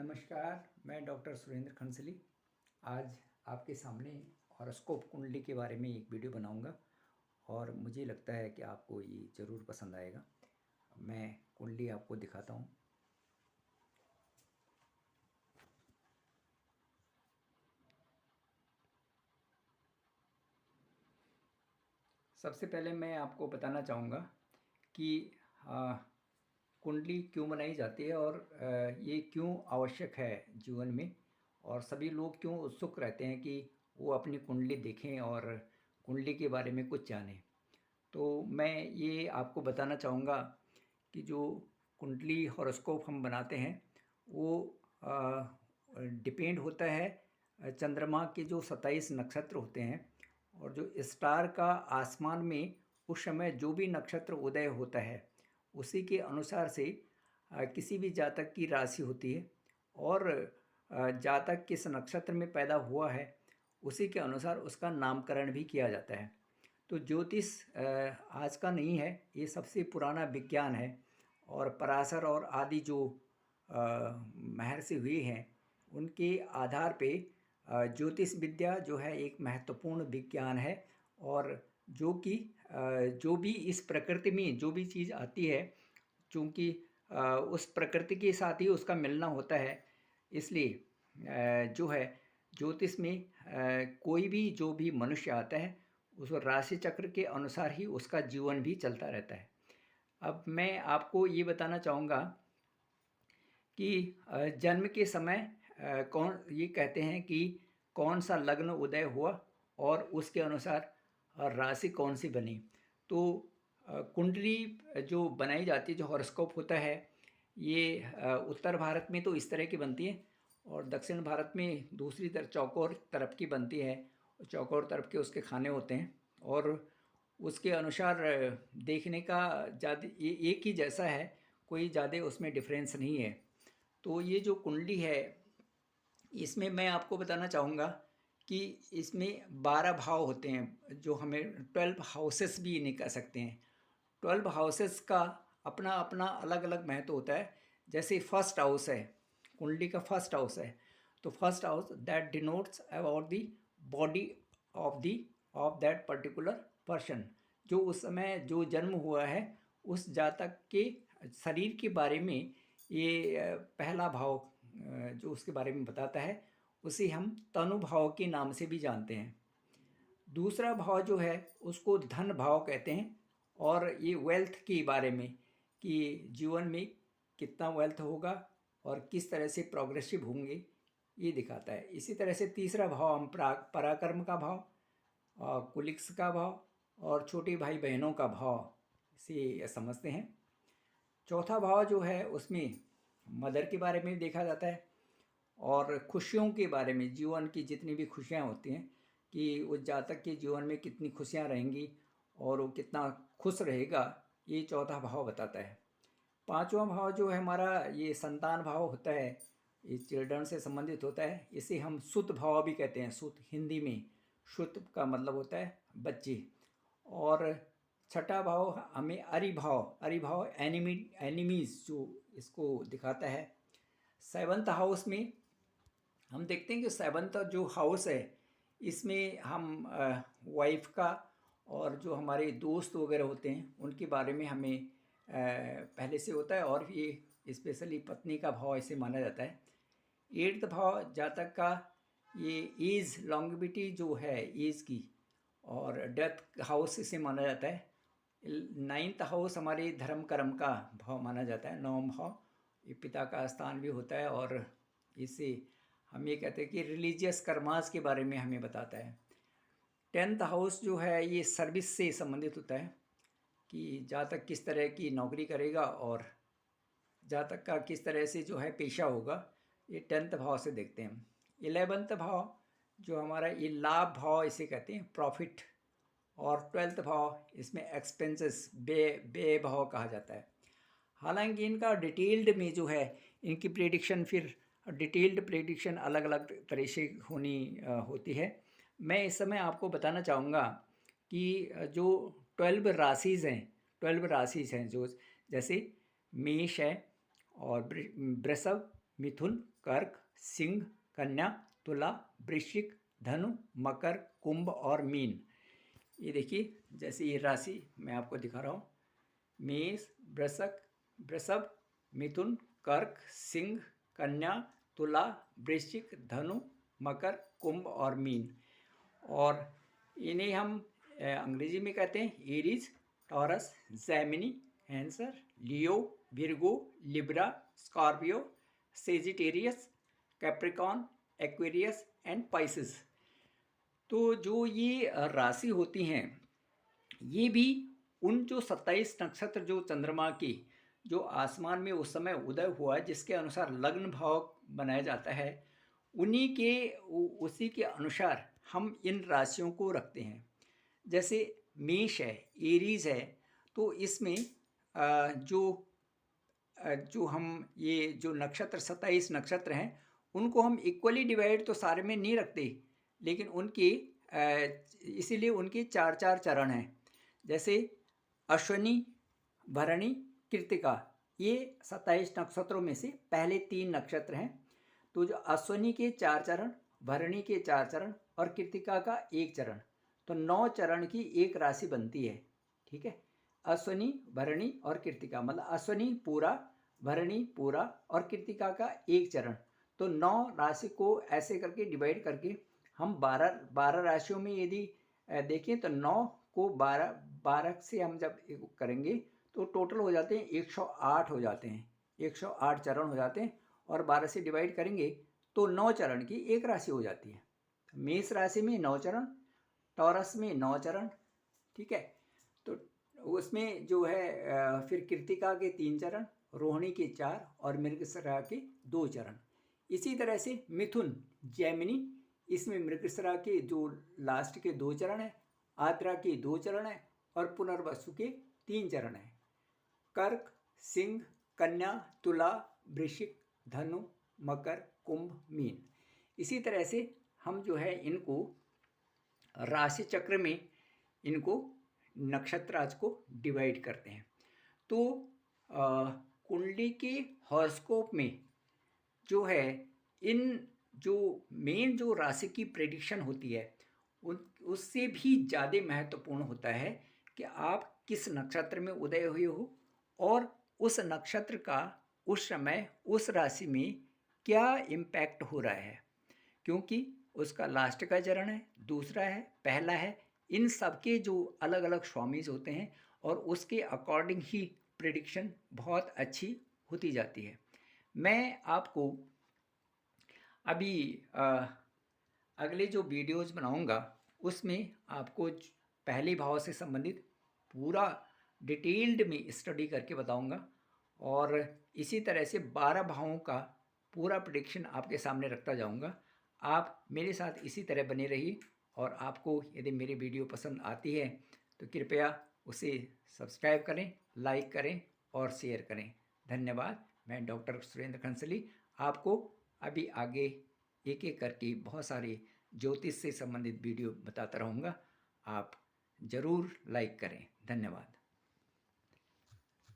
नमस्कार, मैं डॉक्टर सुरेंद्र खंसली। आज आपके सामने हॉरोस्कोप कुंडली के बारे में एक वीडियो बनाऊंगा और मुझे लगता है कि आपको ये ज़रूर पसंद आएगा। मैं कुंडली आपको दिखाता हूँ। सबसे पहले मैं आपको बताना चाहूँगा कि आ, कुंडली क्यों बनाई जाती है और ये क्यों आवश्यक है जीवन में, और सभी लोग क्यों उत्सुक रहते हैं कि वो अपनी कुंडली देखें और कुंडली के बारे में कुछ जानें। तो मैं ये आपको बताना चाहूँगा कि जो कुंडली हॉरोस्कोप हम बनाते हैं वो डिपेंड होता है चंद्रमा के जो 27 नक्षत्र होते हैं और जो स्टार का आसमान में उस समय जो भी नक्षत्र उदय होता है उसी के अनुसार से किसी भी जातक की राशि होती है और जातक किस नक्षत्र में पैदा हुआ है उसी के अनुसार उसका नामकरण भी किया जाता है। तो ज्योतिष आज का नहीं है, ये सबसे पुराना विज्ञान है और पराशर और आदि जो महर्षि हुए हैं उनके आधार पे ज्योतिष विद्या जो है एक महत्वपूर्ण विज्ञान है। और जो कि जो भी इस प्रकृति में जो भी चीज़ आती है, चूँकि उस प्रकृति के साथ ही उसका मिलना होता है, इसलिए जो है ज्योतिष में कोई भी जो भी मनुष्य आता है उस राशि चक्र के अनुसार ही उसका जीवन भी चलता रहता है। अब मैं आपको ये बताना चाहूँगा कि जन्म के समय कौन ये कहते हैं कि कौन सा लग्न उदय हुआ और उसके अनुसार राशि कौन सी बनी। तो कुंडली जो बनाई जाती है, जो हॉरोस्कोप होता है, ये उत्तर भारत में तो इस तरह की बनती है और दक्षिण भारत में दूसरी तरफ चौकोर तरफ की बनती है। चौकोर तरफ के उसके खाने होते हैं और उसके अनुसार देखने का ज़्यादा ये एक ही जैसा है, कोई ज़्यादा उसमें डिफरेंस नहीं है। तो ये जो कुंडली है इसमें मैं आपको बताना चाहूँगा कि इसमें 12 भाव होते हैं, जो हमें 12 हाउसेस भी इन्हें कह सकते हैं। 12 हाउसेस का अपना अपना अलग अलग महत्व होता है। जैसे फर्स्ट हाउस है, कुंडली का फर्स्ट हाउस है, तो first house that denotes about the body of that particular person. जो उस समय जो जन्म हुआ है उस जातक के शरीर के बारे में ये पहला भाव जो उसके बारे में बताता है उसे हम तनु भाव के नाम से भी जानते हैं। दूसरा भाव जो है उसको धन भाव कहते हैं और ये वेल्थ के बारे में कि जीवन में कितना वेल्थ होगा और किस तरह से प्रोग्रेसिव होंगे ये दिखाता है। इसी तरह से तीसरा भाव हम पराक्रम का भाव और कुलिक्स का भाव और छोटे भाई बहनों का भाव से समझते हैं। चौथा भाव जो है उसमें मदर के बारे में देखा जाता है और खुशियों के बारे में, जीवन की जितनी भी खुशियाँ होती हैं कि उस जातक के जीवन में कितनी खुशियाँ रहेंगी और वो कितना खुश रहेगा, ये चौथा भाव बताता है। पांचवा भाव जो है हमारा ये संतान भाव होता है, ये चिल्ड्रन से संबंधित होता है। इसे हम सुत भाव भी कहते हैं। सुत हिंदी में सुत का मतलब होता है बच्चे। और छठा भाव हमें अरिभाव एनिमीज जो इसको दिखाता है। सेवन्थ हाउस में हम देखते हैं कि सेवन्थ जो हाउस है इसमें हम वाइफ का और जो हमारे दोस्त वगैरह होते हैं उनके बारे में हमें पहले से होता है और ये स्पेशली पत्नी का भाव ऐसे माना जाता है। एट्थ भाव जातक का ये एज लॉन्गेविटी जो है एज की और डेथ हाउस इसे माना जाता है। नाइन्थ हाउस हमारे धर्म कर्म का भाव माना जाता है। नवम भाव ये पिता का स्थान भी होता है और इसे हम ये कहते हैं कि रिलीजियस कर्मास के बारे में हमें बताता है। टेंथ हाउस जो है ये सर्विस से संबंधित होता है कि जातक किस तरह की नौकरी करेगा और जातक का किस तरह से जो है पेशा होगा, ये टेंथ भाव से देखते हैं। 11वें भाव जो हमारा ये लाभ भाव इसे कहते हैं, प्रॉफिट। और 12वें भाव इसमें एक्सपेंसेस व्यय भाव कहा जाता है। हालांकि इनका डिटेल्ड में जो है इनकी प्रेडिक्शन फिर डिटेल्ड प्रेडिक्शन अलग अलग तरह से होती है। मैं इस समय आपको बताना चाहूँगा कि जो 12 राशिज़ हैं, 12 राशिज़ हैं जो जैसे मेष है और वृषभ, मिथुन, कर्क, सिंह, कन्या, तुला, वृश्चिक, धनु, मकर, कुंभ और मीन। ये देखिए, जैसे ये राशि मैं आपको दिखा रहा हूँ, मेष, वृषभ, मिथुन, कर्क, सिंह, कन्या, तुला, वृश्चिक, धनु, मकर, कुंभ और मीन। और इन्हें हम अंग्रेजी में कहते हैं Aries, taurus, Gemini, cancer, Leo, Virgo, Libra, Scorpio, Sagittarius, Capricorn, Aquarius and Pisces. तो जो ये राशि होती हैं, ये भी उन जो 27 नक्षत्र जो चंद्रमा की जो आसमान में उस समय उदय हुआ जिसके अनुसार लग्न भाव बनाया जाता है, उसी के अनुसार हम इन राशियों को रखते हैं। जैसे मेष है, एरीज है, तो इसमें जो हम ये जो नक्षत्र 27 नक्षत्र हैं उनको हम इक्वली डिवाइड तो सारे में नहीं रखते, लेकिन उनके इसीलिए उनके 4-4 चरण हैं। जैसे अश्विनी, भरणी, कृत्तिका, ये 27 नक्षत्रों में से पहले 3 नक्षत्र हैं। तो जो अश्विनी के 4 चरण, भरणी के 4 चरण और कृत्तिका का 1 चरण, तो 9 चरण की एक राशि बनती है। ठीक है, अश्विनी, भरणी और कृत्तिका, मतलब अश्विनी पूरा, भरणी पूरा और कृत्तिका का 1 चरण, तो 9 राशि को ऐसे करके डिवाइड करके हम 12 राशियों में यदि देखें तो 9 को 12 से हम जब करेंगे तो टोटल हो जाते हैं 108 हो जाते हैं, 108 चरण हो जाते हैं। और 12 से डिवाइड करेंगे तो 9 चरण की एक राशि हो जाती है। मेष राशि में 9 चरण, टॉरस में 9 चरण, ठीक है। तो उसमें जो है फिर कृत्तिका के 3 चरण, रोहिणी के 4 और मृगशिरा के 2 चरण। इसी तरह से मिथुन, जैमिनी, इसमें मृगशिरा के जो लास्ट के 2 चरण हैं, आद्रा के 2 चरण हैं और पुनर्वसु के 3 चरण हैं। कर्क, सिंह, कन्या, तुला, वृश्चिक, धनु, मकर, कुंभ, मीन। इसी तरह से हम जो है इनको राशि चक्र में इनको नक्षत्राज को डिवाइड करते हैं। तो कुंडली के हॉरोस्कोप में जो है इन जो मेन जो राशि की प्रेडिक्शन होती है उससे भी ज़्यादा महत्वपूर्ण होता है कि आप किस नक्षत्र में उदय हुए हो और उस नक्षत्र का उस समय उस राशि में क्या इम्पैक्ट हो रहा है, क्योंकि उसका लास्ट का चरण है, दूसरा है, पहला है, इन सब के जो अलग अलग स्वामीज होते हैं और उसके अकॉर्डिंग ही प्रेडिक्शन बहुत अच्छी होती जाती है। मैं आपको अभी अगले जो वीडियोज़ बनाऊंगा उसमें आपको पहले भाव से संबंधित पूरा डिटेल्ड में स्टडी करके बताऊंगा और इसी तरह से 12 भावों का पूरा प्रेडिक्शन आपके सामने रखता जाऊंगा। आप मेरे साथ इसी तरह बने रहिए और आपको यदि मेरी वीडियो पसंद आती है तो कृपया उसे सब्सक्राइब करें, लाइक करें और शेयर करें। धन्यवाद। मैं डॉक्टर सुरेंद्र खंसली आपको अभी आगे एक एक करके बहुत सारे ज्योतिष से संबंधित वीडियो बताता रहूँगा। आप ज़रूर लाइक करें। धन्यवाद।